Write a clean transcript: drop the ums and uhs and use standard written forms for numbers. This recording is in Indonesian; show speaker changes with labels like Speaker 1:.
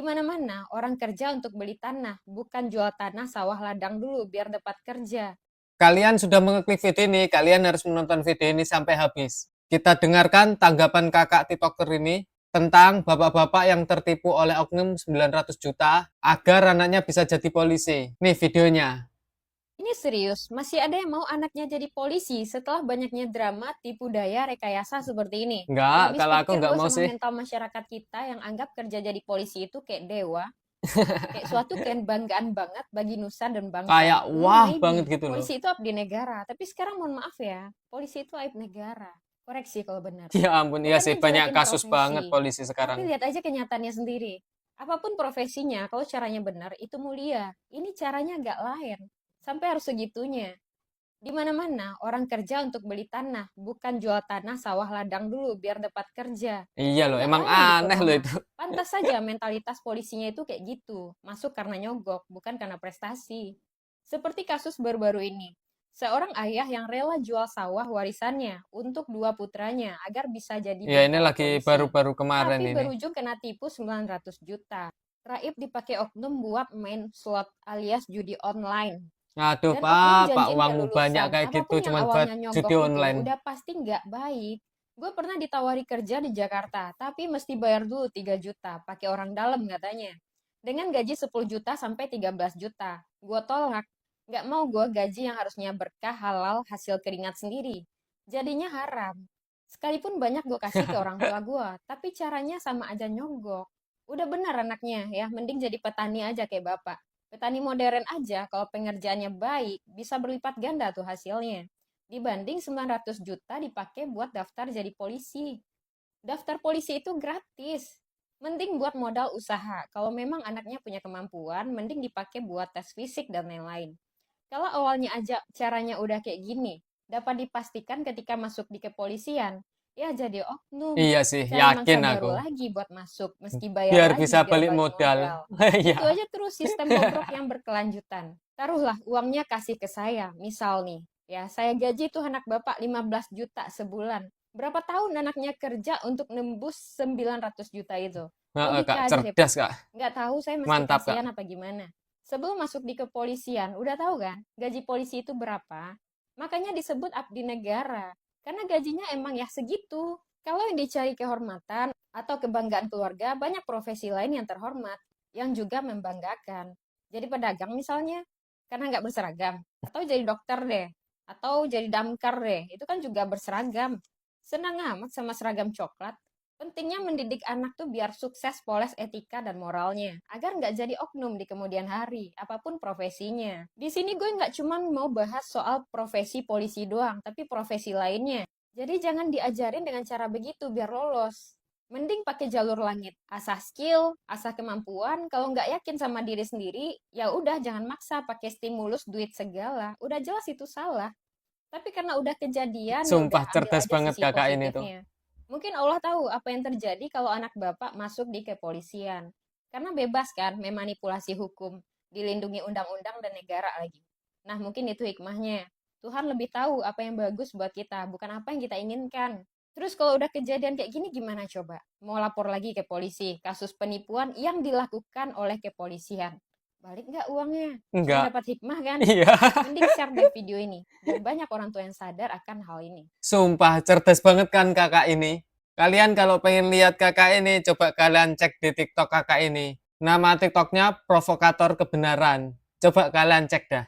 Speaker 1: Di mana-mana orang kerja untuk beli tanah, bukan jual tanah sawah ladang dulu biar dapat kerja.
Speaker 2: Kalian sudah mengeklik video ini, kalian harus menonton video ini sampai habis. Kita dengarkan tanggapan kakak TikToker ini tentang bapak-bapak yang tertipu oleh oknum 900 juta agar anaknya bisa jadi polisi. Nih videonya.
Speaker 1: Ini serius, masih ada yang mau anaknya jadi polisi setelah banyaknya drama, tipu daya, rekayasa seperti ini.
Speaker 2: Enggak,
Speaker 1: Gak habis
Speaker 2: kalau aku
Speaker 1: pikir
Speaker 2: enggak
Speaker 1: gue
Speaker 2: mau
Speaker 1: sama
Speaker 2: sih.
Speaker 1: mental masyarakat kita yang anggap kerja jadi polisi itu kayak dewa. Kayak suatu kebanggaan banget bagi nusa dan bangsa.
Speaker 2: Kayak
Speaker 1: Dulu
Speaker 2: wah banget
Speaker 1: maybe
Speaker 2: gitu loh.
Speaker 1: polisi itu abdi negara, tapi sekarang mohon maaf ya, polisi itu aib negara. Koreksi kalau benar.
Speaker 2: Ya ampun, iya sih
Speaker 1: Bukannya
Speaker 2: banyak
Speaker 1: jelekin
Speaker 2: kasus banget
Speaker 1: profesi,
Speaker 2: polisi
Speaker 1: tapi
Speaker 2: sekarang.
Speaker 1: lihat aja kenyataannya sendiri. Apapun profesinya, kalau caranya benar, itu mulia. Ini caranya agak lain. Sampai harus segitunya. Di mana-mana orang kerja untuk beli tanah, bukan jual tanah sawah ladang dulu biar dapat kerja.
Speaker 2: Iya
Speaker 1: Kan
Speaker 2: loh,
Speaker 1: nggak
Speaker 2: emang
Speaker 1: layak
Speaker 2: aneh loh
Speaker 1: dipermahal.
Speaker 2: itu.
Speaker 1: Pantas saja mentalitas polisinya itu kayak gitu, masuk karena nyogok, bukan karena prestasi. Seperti kasus baru-baru ini. Seorang ayah yang rela jual sawah warisannya untuk dua putranya agar bisa jadi
Speaker 2: Ya ini
Speaker 1: bintara
Speaker 2: lagi
Speaker 1: polisi.
Speaker 2: baru-baru kemarin
Speaker 1: Tapi
Speaker 2: ini.
Speaker 1: berujung kena tipu 900 juta. Raib dipakai oknum buat main slot alias judi online.
Speaker 2: Aduh
Speaker 1: Dan oknum
Speaker 2: pak
Speaker 1: janjiin
Speaker 2: uangmu banyak
Speaker 1: kelulusan.
Speaker 2: kayak gitu
Speaker 1: Apapun yang
Speaker 2: cuman buat
Speaker 1: awalnya
Speaker 2: judi
Speaker 1: nyogok itu
Speaker 2: online.
Speaker 1: udah pasti nggak baik. Gue pernah ditawari kerja di Jakarta, tapi mesti bayar dulu 3 juta, pakai orang dalam katanya. Dengan gaji 10 juta sampai 13 juta. Gue tolak. Nggak mau gue gaji yang harusnya berkah halal hasil keringat sendiri. Jadinya haram. Sekalipun banyak gue kasih ke orang tua gue, tapi caranya sama aja nyogok. Udah benar anaknya ya, mending jadi petani aja kayak bapak. Petani modern aja kalau pengerjaannya baik bisa berlipat ganda tuh hasilnya. Dibanding 900 juta dipakai buat daftar jadi polisi. Daftar polisi itu gratis. Mending buat modal usaha. Kalau memang anaknya punya kemampuan, mending dipakai buat tes fisik dan lain-lain. Kalau awalnya aja caranya udah kayak gini, dapat dipastikan ketika masuk di kepolisian, ya jadi oknum.
Speaker 2: Iya sih,
Speaker 1: Cari mangsa
Speaker 2: yakin aku.
Speaker 1: baru lagi buat masuk, meski bayar
Speaker 2: Biar
Speaker 1: lagi
Speaker 2: bisa
Speaker 1: biar
Speaker 2: balik
Speaker 1: balik
Speaker 2: modal.
Speaker 1: modal.
Speaker 2: Iya.
Speaker 1: Gitu aja terus sistem bobrok yang berkelanjutan. Taruhlah uangnya kasih ke saya, misal nih, ya saya gaji tuh anak bapak 15 juta sebulan. Berapa tahun anaknya kerja untuk nembus 900 juta itu?
Speaker 2: Heeh, Kak,
Speaker 1: Logika aja deh, Pak.
Speaker 2: cerdas Kak.
Speaker 1: Nggak tahu saya mesti
Speaker 2: Mantap Kak.
Speaker 1: kasihan apa gimana. Sebelum masuk di kepolisian, udah tahu kan gaji polisi itu berapa? Makanya disebut abdi negara. Karena gajinya emang ya segitu. Kalau yang dicari kehormatan atau kebanggaan keluarga, banyak profesi lain yang terhormat, yang juga membanggakan. Jadi pedagang misalnya, karena nggak berseragam. Atau jadi dokter deh. Atau jadi damkar deh. Itu kan juga berseragam. Senang amat sama seragam coklat. Pentingnya mendidik anak tuh biar sukses poles etika dan moralnya, agar nggak jadi oknum di kemudian hari, apapun profesinya. Di sini gue nggak cuma mau bahas soal profesi polisi doang, tapi profesi lainnya. Jadi jangan diajarin dengan cara begitu biar lolos. Mending pakai jalur langit, asah skill, asah kemampuan. Kalau nggak yakin sama diri sendiri, ya udah jangan maksa pakai stimulus duit segala. Udah jelas itu salah. Tapi karena udah kejadian, ya udah
Speaker 2: Sumpah
Speaker 1: ambil
Speaker 2: cerdas
Speaker 1: aja
Speaker 2: banget
Speaker 1: sisi
Speaker 2: kakak ini tuh.
Speaker 1: positifnya. Mungkin Allah tahu apa yang terjadi kalau anak bapak masuk di kepolisian. Karena bebas kan memanipulasi hukum, dilindungi undang-undang dan negara lagi. Nah, mungkin itu hikmahnya. Tuhan lebih tahu apa yang bagus buat kita, bukan apa yang kita inginkan. Terus kalau udah kejadian kayak gini gimana coba? Mau lapor lagi ke polisi, kasus penipuan yang dilakukan oleh kepolisian. Balik nggak uangnya? Cuma
Speaker 2: Enggak.
Speaker 1: dapat hikmah kan?
Speaker 2: Iya.
Speaker 1: Mending share deh video ini, biar banyak orang tua yang sadar akan hal ini.
Speaker 2: Sumpah cerdas banget kan kakak ini. Kalian kalau pengen lihat kakak ini, coba kalian cek di TikTok kakak ini. Nama TikToknya Provokator Kebenaran. Coba kalian cek dah.